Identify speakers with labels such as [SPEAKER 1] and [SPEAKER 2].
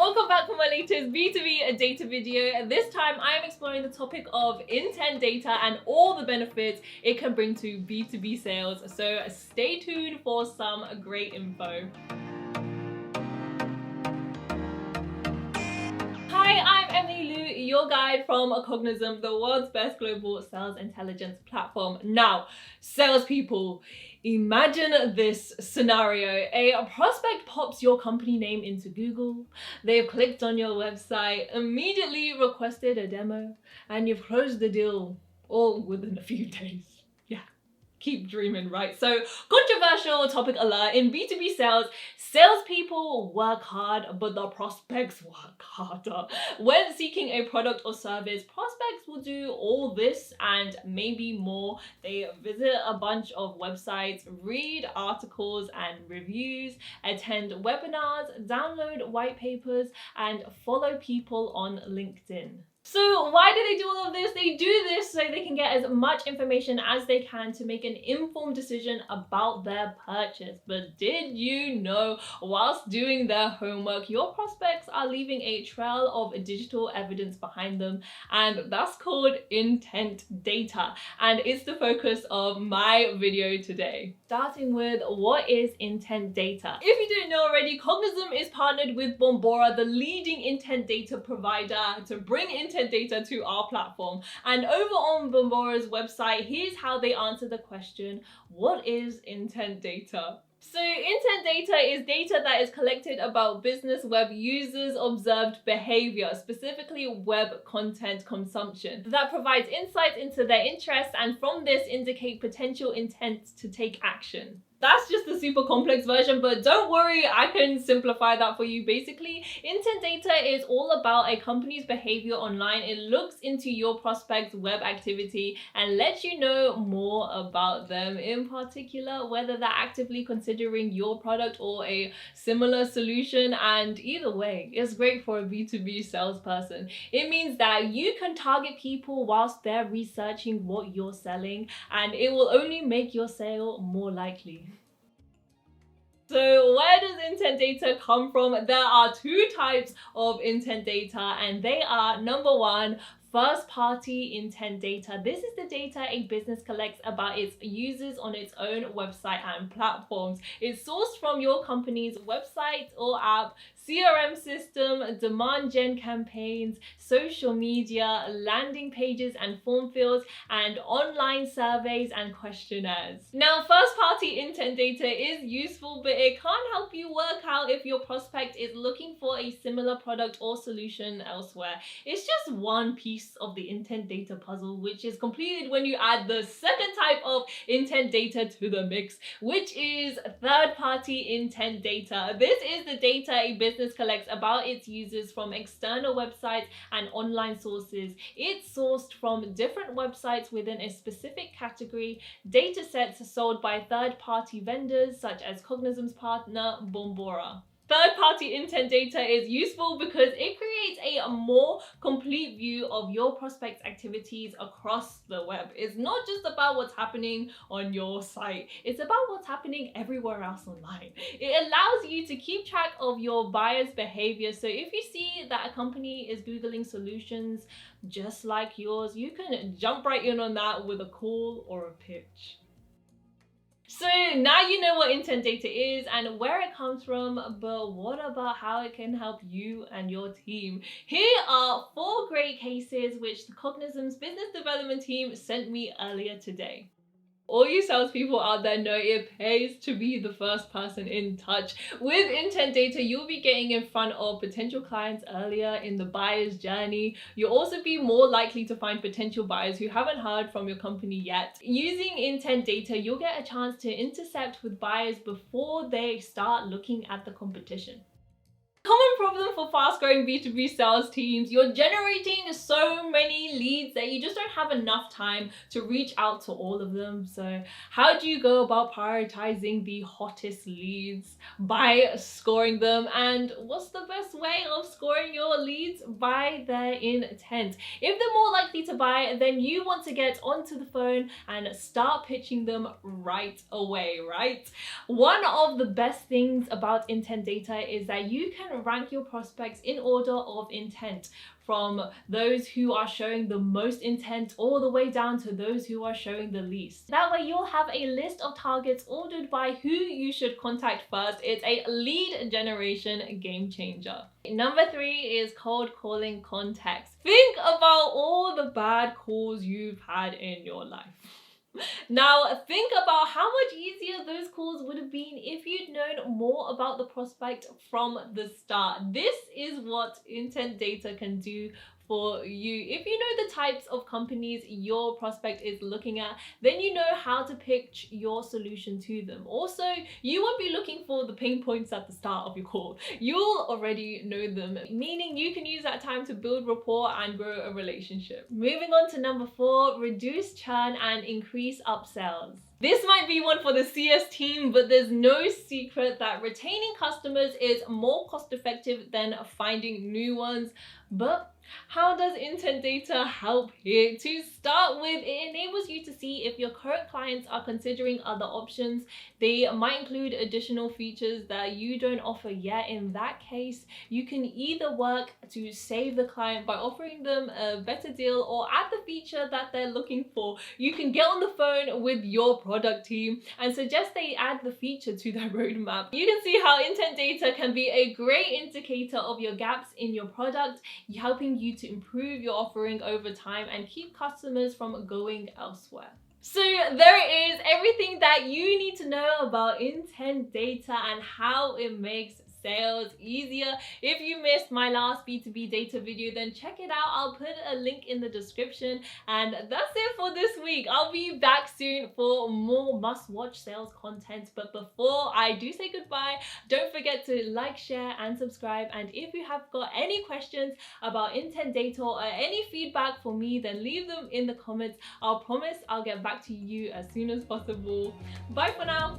[SPEAKER 1] welcome back for my latest B2B data video. This time I am exploring the topic of intent data and all the benefits it can bring to B2B sales. So stay tuned for some great info. Hi, I'm Emily Liu, your guide from Cognism, the world's best global sales intelligence platform. Now, salespeople, imagine this scenario. A prospect pops your company name into Google, they've clicked on your website, immediately requested a demo, and you've closed the deal all within a few days. Yeah. Keep dreaming, right? So, controversial topic alert. In B2B sales, salespeople work hard, but the prospects work harder. When seeking a product or service, prospects will do all this and maybe more. They visit a bunch of websites, read articles and reviews, attend webinars, download white papers, and follow people on LinkedIn. So why do they do all of this? They do this so they can get as much information as they can to make an informed decision about their purchase. But did you know, whilst doing their homework, your prospects are leaving a trail of digital evidence behind them, and that's called intent data. And it's the focus of my video today. Starting with, what is intent data? If you didn't know already, Cognism is partnered with Bombora, the leading intent data provider, to bring intent data to our platform. And over on Bombora's website, here's how they answer the question, what is intent data? So intent data is data that is collected about business web users' observed behavior, specifically web content consumption, that provides insights into their interests and from this indicate potential intent to take action. That's just the super complex version, but don't worry, I can simplify that for you. Basically, intent data is all about a company's behavior online. It looks into your prospect's web activity and lets you know more about them, in particular, whether they're actively considering your product or a similar solution. And either way, it's great for a B2B salesperson. It means that you can target people whilst they're researching what you're selling, and it will only make your sale more likely. So where does intent data come from? There are two types of intent data, and they are, number one, first-party intent data. This is the data a business collects about its users on its own website and platforms. It's sourced from your company's website or app, CRM system, demand gen campaigns, social media, landing pages and form fields, and online surveys and questionnaires. Now, first-party intent data is useful, but it can't help you work out if your prospect is looking for a similar product or solution elsewhere. It's just one piece of the intent data puzzle, which is completed when you add the second type of intent data to the mix, which is third-party intent data. This is the data a business collects about its users from external websites and online sources. It's sourced from different websites within a specific category, data sets sold by third-party vendors such as Cognism's partner, Bombora. Third-party intent data is useful because it creates a more complete view of your prospect's activities across the web. It's not just about what's happening on your site, it's about what's happening everywhere else online. It allows you to keep track of your buyer's behavior. So if you see that a company is Googling solutions just like yours, you can jump right in on that with a call or a pitch. So now you know what intent data is and where it comes from, but what about how it can help you and your team? Here are 4 great cases which the Cognism's business development team sent me earlier today. All you salespeople out there know it pays to be the first person in touch. With intent data, you'll be getting in front of potential clients earlier in the buyer's journey. You'll also be more likely to find potential buyers who haven't heard from your company yet. Using intent data, you'll get a chance to intercept with buyers before they start looking at the competition. Common problem for fast-growing B2B sales teams, you're generating so many leads that you just don't have enough time to reach out to all of them. So how do you go about prioritizing the hottest leads? By scoring them. And what's the best way of scoring your leads? By their intent. If they're more likely to buy, then you want to get onto the phone and start pitching them right away, right? One of the best things about intent data is that you can rank your prospects prospects in order of intent, from those who are showing the most intent all the way down to those who are showing the least. That way you'll have a list of targets ordered by who you should contact first. It's a lead generation game changer. Number 3 is cold calling context. Think about all the bad calls you've had in your life. Now, think about how much easier those calls would have been if you'd known more about the prospect from the start. This is what intent data can do for you. If you know the types of companies your prospect is looking at, then you know how to pitch your solution to them. Also, you won't be looking for the pain points at the start of your call. You'll already know them, meaning you can use that time to build rapport and grow a relationship. Moving on to number 4, reduce churn and increase upsells. This might be one for the CS team, but there's no secret that retaining customers is more cost effective than finding new ones. But how does intent data help here? To start with, it enables you to see if your current clients are considering other options. They might include additional features that you don't offer yet. In that case, you can either work to save the client by offering them a better deal or add the feature that they're looking for. You can get on the phone with your product team and suggest they add the feature to their roadmap. You can see how intent data can be a great indicator of your gaps in your product, helping you to improve your offering over time and keep customers from going elsewhere. So there it is, everything that you need to know about intent data and how it makes sales easier. If you missed my last B2B data video, then check it out. I'll put a link in the description. And that's it for this week. I'll be back soon for more must-watch sales content. But before I do say goodbye, don't forget to like, share, and subscribe. And if you have got any questions about intent data or any feedback for me, then leave them in the comments. I'll promise I'll get back to you as soon as possible. Bye for now.